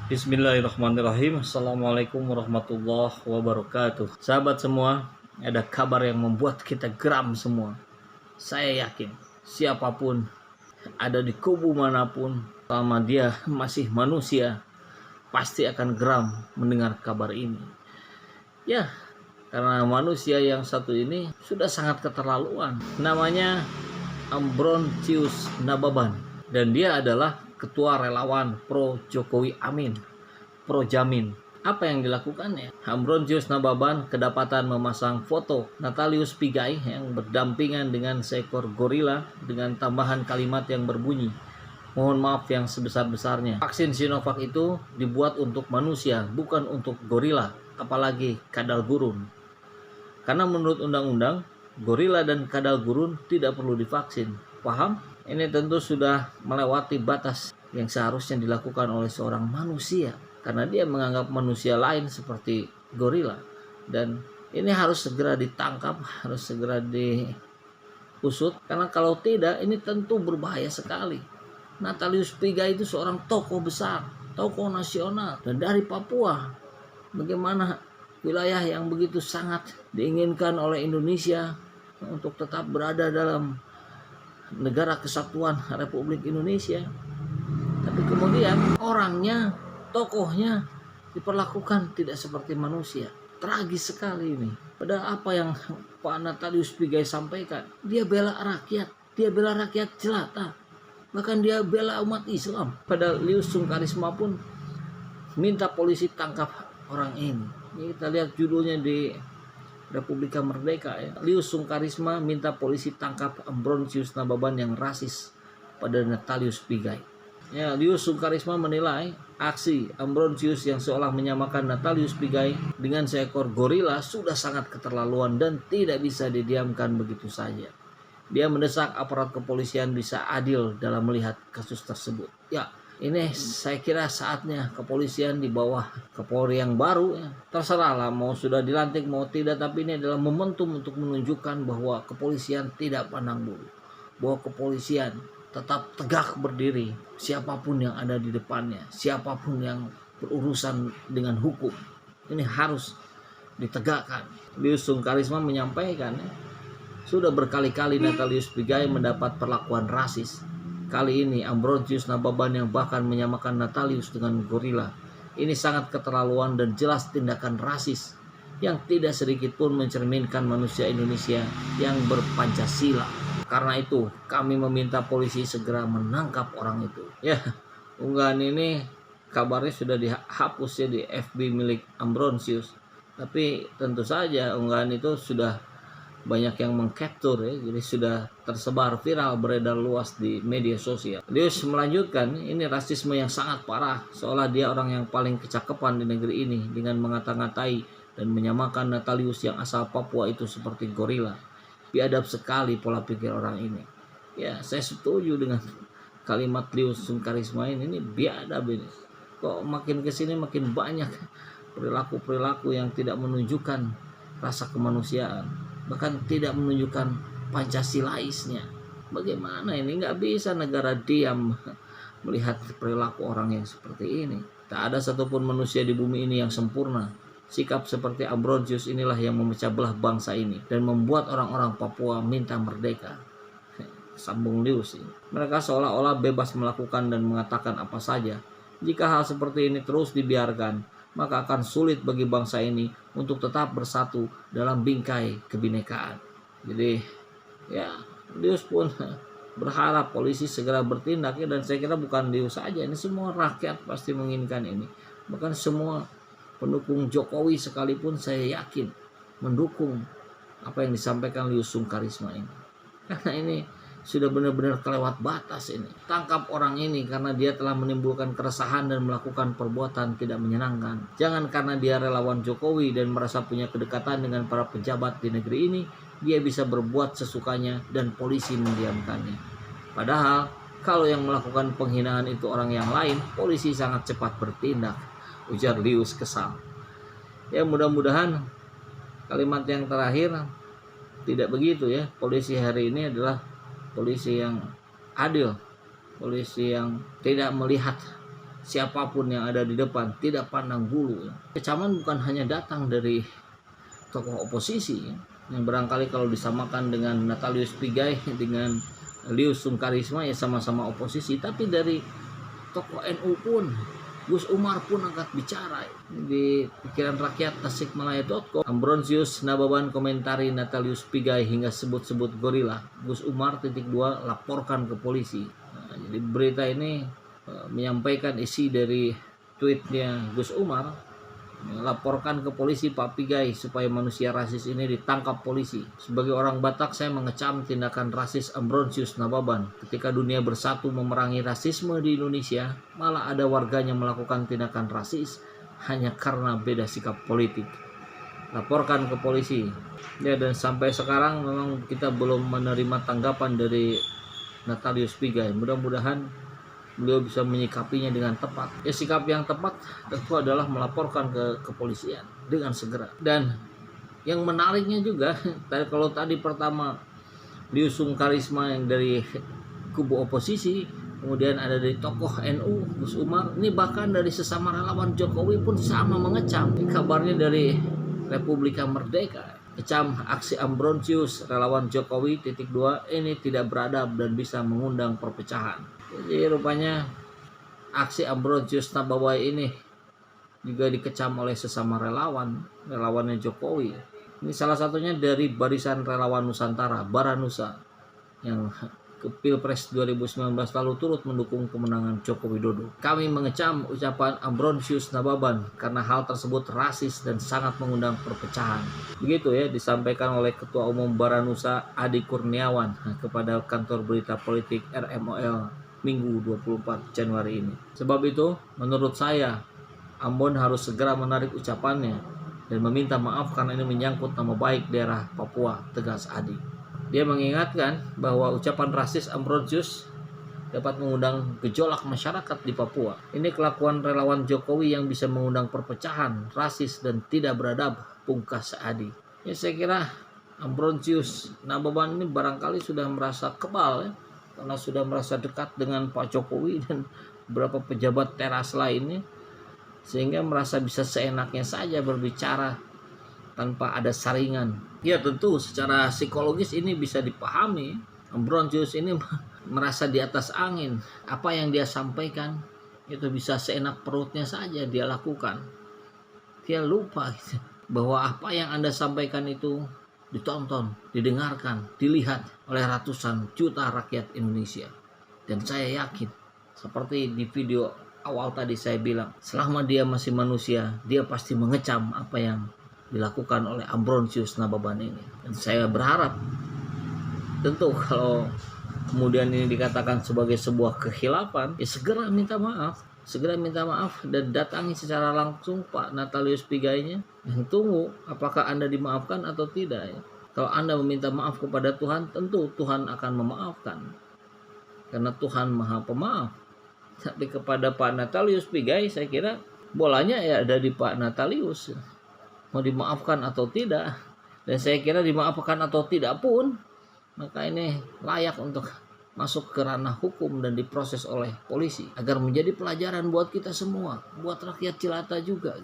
Bismillahirrahmanirrahim. Assalamualaikum warahmatullahi wabarakatuh. Sahabat semua, ada kabar yang membuat kita geram semua. Saya yakin siapapun ada di kubu manapun, selama dia masih manusia, pasti akan geram mendengar kabar ini. Ya, karena manusia yang satu ini sudah sangat keterlaluan. Namanya Ambrosius Nababan, dan dia adalah ketua relawan pro Jokowi Amin, pro Jamin. Apa yang dilakukannya? Ambrosius Nababan kedapatan memasang foto Natalius Pigai yang berdampingan dengan seekor gorila dengan tambahan kalimat yang berbunyi, "Mohon maaf yang sebesar-besarnya. Vaksin Sinovac itu dibuat untuk manusia, bukan untuk gorila, apalagi kadal gurun. Karena menurut undang-undang, gorila dan kadal gurun tidak perlu divaksin." Paham? Ini tentu sudah melewati batas yang seharusnya dilakukan oleh seorang manusia, karena dia menganggap manusia lain seperti gorila. Dan ini harus segera ditangkap, harus segera diusut, karena kalau tidak ini tentu berbahaya sekali. Natalius Pigai itu seorang tokoh besar, tokoh nasional, dan dari Papua. Bagaimana wilayah yang begitu sangat diinginkan oleh Indonesia untuk tetap berada dalam negara kesatuan Republik Indonesia, tapi kemudian orangnya, tokohnya diperlakukan tidak seperti manusia. Tragis sekali ini. Padahal apa yang Pak Natalius Pigai sampaikan, dia bela rakyat jelata, bahkan dia bela umat Islam. Padahal Lius Sungkarisma pun minta polisi tangkap orang ini. Ini kita lihat judulnya di Republika Merdeka ya. Lius Sungkarisma minta polisi tangkap Ambrosius Nababan yang rasis pada Natalius Pigai. Ya, Lius Sungkarisma menilai aksi Ambrosius yang seolah menyamakan Natalius Pigai dengan seekor gorila sudah sangat keterlaluan dan tidak bisa didiamkan begitu saja. Dia mendesak aparat kepolisian bisa adil dalam melihat kasus tersebut. Ya, ini saya kira saatnya kepolisian di bawah Kapolri yang baru ya. Terserahlah mau sudah dilantik mau tidak, tapi ini adalah momentum untuk menunjukkan bahwa kepolisian tidak pandang bulu, bahwa kepolisian tetap tegak berdiri siapapun yang ada di depannya, siapapun yang berurusan dengan hukum. Ini harus ditegakkan. Lius Sungkarisma menyampaikan ya, sudah berkali-kali Natalius Pigai mendapat perlakuan rasis. Kali ini Ambrosius Nababan yang bahkan menyamakan Natalius dengan gorila. Ini sangat keterlaluan dan jelas tindakan rasis yang tidak sedikit pun mencerminkan manusia Indonesia yang berpancasila. Karena itu kami meminta polisi segera menangkap orang itu. Ya, unggahan ini kabarnya sudah dihapus ya di FB milik Ambrosius. Tapi tentu saja unggahan itu sudah banyak yang mengcapture ya, jadi sudah tersebar viral beredar luas di media sosial. Lius melanjutkan, ini rasisme yang sangat parah, seolah dia orang yang paling kecakepan di negeri ini dengan mengata-ngatai dan menyamakan Natalius yang asal Papua itu seperti gorila. Biadab sekali pola pikir orang ini. Ya, saya setuju dengan kalimat Lius Sungkarisma ini biadab ini. Kok makin kesini makin banyak perilaku-perilaku yang tidak menunjukkan rasa kemanusiaan, bahkan tidak menunjukkan Pancasilaisnya. Bagaimana ini? Nggak bisa negara diam melihat perilaku orang yang seperti ini. Tak ada satupun manusia di bumi ini yang sempurna. Sikap seperti Ambrosius inilah yang memecah belah bangsa ini dan membuat orang-orang Papua minta merdeka. Sambung Lius ini. Mereka seolah-olah bebas melakukan dan mengatakan apa saja. Jika hal seperti ini terus dibiarkan, maka akan sulit bagi bangsa ini untuk tetap bersatu dalam bingkai kebinekaan. Jadi ya, Lius pun berharap polisi segera bertindak ya, dan saya kira bukan Lius saja, ini semua rakyat pasti menginginkan ini. Bahkan semua pendukung Jokowi sekalipun saya yakin mendukung apa yang disampaikan Lius Sungkarisma ini. Karena ini sudah benar-benar kelewat batas ini. Tangkap orang ini karena dia telah menimbulkan keresahan dan melakukan perbuatan tidak menyenangkan. Jangan karena dia relawan Jokowi dan merasa punya kedekatan dengan para pejabat di negeri ini, dia bisa berbuat sesukanya dan polisi mendiamkannya. Padahal kalau yang melakukan penghinaan itu orang yang lain, polisi sangat cepat bertindak, ujar Lius kesal. Ya, mudah-mudahan kalimat yang terakhir tidak begitu ya. Polisi hari ini adalah polisi yang adil, polisi yang tidak melihat siapapun yang ada di depan, tidak pandang bulu. Kecaman bukan hanya datang dari tokoh oposisi yang barangkali kalau disamakan dengan Natalius Pigai dengan Lius Sungkarisma ya sama-sama oposisi, tapi dari tokoh NU pun, Gus Umar pun angkat bicara di pikiran rakyat tasikmalaya.com. Ambrosius Nababan komentari Natalius Pigai hingga sebut-sebut gorila. Gus Umar _2 laporkan ke polisi. Jadi berita ini menyampaikan isi dari tweetnya Gus Umar. Laporkan ke polisi Pak Pigai supaya manusia rasis ini ditangkap polisi. Sebagai orang Batak, saya mengecam tindakan rasis Ambrosius Nababan. Ketika dunia bersatu memerangi rasisme di Indonesia, malah ada warganya melakukan tindakan rasis hanya karena beda sikap politik. Laporkan ke polisi. Ya, dan sampai sekarang memang kita belum menerima tanggapan dari Natalius Pigai. Mudah-mudahan beliau bisa menyikapinya dengan tepat. Ya, sikap yang tepat tentu adalah melaporkan ke kepolisian dengan segera. Dan yang menariknya juga, kalau tadi pertama Lius Sungkarisma yang dari kubu oposisi, kemudian ada dari tokoh NU Gus Umar, ini bahkan dari sesama relawan Jokowi pun sama mengecam. Ini kabarnya dari Republika Merdeka, kecam aksi Ambrosius relawan Jokowi _2 ini tidak beradab dan bisa mengundang perpecahan. Jadi rupanya aksi Ambrosius Nababan ini juga dikecam oleh sesama relawannya Jokowi. Ini salah satunya dari Barisan Relawan Nusantara, Baranusa, yang ke Pilpres 2019 lalu turut mendukung kemenangan Joko Widodo. Kami mengecam ucapan Ambrosius Nababan karena hal tersebut rasis dan sangat mengundang perpecahan. Begitu ya disampaikan oleh Ketua Umum Baranusa Adi Kurniawan kepada kantor berita politik RMOL Minggu 24 Januari ini. Sebab itu, menurut saya, Ambon harus segera menarik ucapannya dan meminta maaf karena ini menyangkut nama baik daerah Papua, tegas Adi. Dia mengingatkan bahwa ucapan rasis Ambrosius dapat mengundang gejolak masyarakat di Papua. Ini kelakuan relawan Jokowi yang bisa mengundang perpecahan, rasis, dan tidak beradab, pungkas Adi. Ya, saya kira Ambrosius Nababan ini barangkali sudah merasa kebal ya, karena sudah merasa dekat dengan Pak Jokowi dan beberapa pejabat teras lainnya, sehingga merasa bisa seenaknya saja berbicara tanpa ada saringan. Ya tentu secara psikologis ini bisa dipahami. Ambrosius ini merasa di atas angin. Apa yang dia sampaikan itu bisa seenak perutnya saja dia lakukan. Dia lupa gitu, bahwa apa yang Anda sampaikan itu ditonton, didengarkan, dilihat oleh ratusan juta rakyat Indonesia. Dan saya yakin, seperti di video awal tadi saya bilang, selama dia masih manusia, dia pasti mengecam apa yang dilakukan oleh Ambrosius Nababan ini. Dan saya berharap, tentu kalau kemudian ini dikatakan sebagai sebuah kekhilafan, ya segera minta maaf. Segera minta maaf dan datangi secara langsung Pak Natalius Pigainya. Dan tunggu apakah Anda dimaafkan atau tidak ya. Kalau Anda meminta maaf kepada Tuhan, tentu Tuhan akan memaafkan. Karena Tuhan Maha Pemaaf. Tapi kepada Pak Natalius Pigai, saya kira bolanya ya ada di Pak Natalius. Mau dimaafkan atau tidak. Dan saya kira dimaafkan atau tidak pun, maka ini layak untuk masuk ke ranah hukum dan diproses oleh polisi agar menjadi pelajaran buat kita semua, buat rakyat Cilata juga.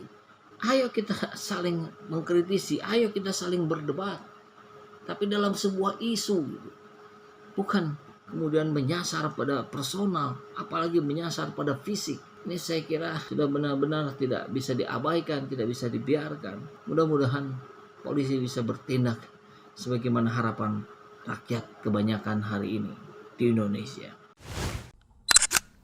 Ayo kita saling mengkritisi, ayo kita saling berdebat, tapi dalam sebuah isu, bukan kemudian menyasar pada personal, apalagi menyasar pada fisik. Ini saya kira sudah benar-benar tidak bisa diabaikan, tidak bisa dibiarkan. Mudah-mudahan polisi bisa bertindak sebagaimana harapan rakyat kebanyakan hari ini di Indonesia.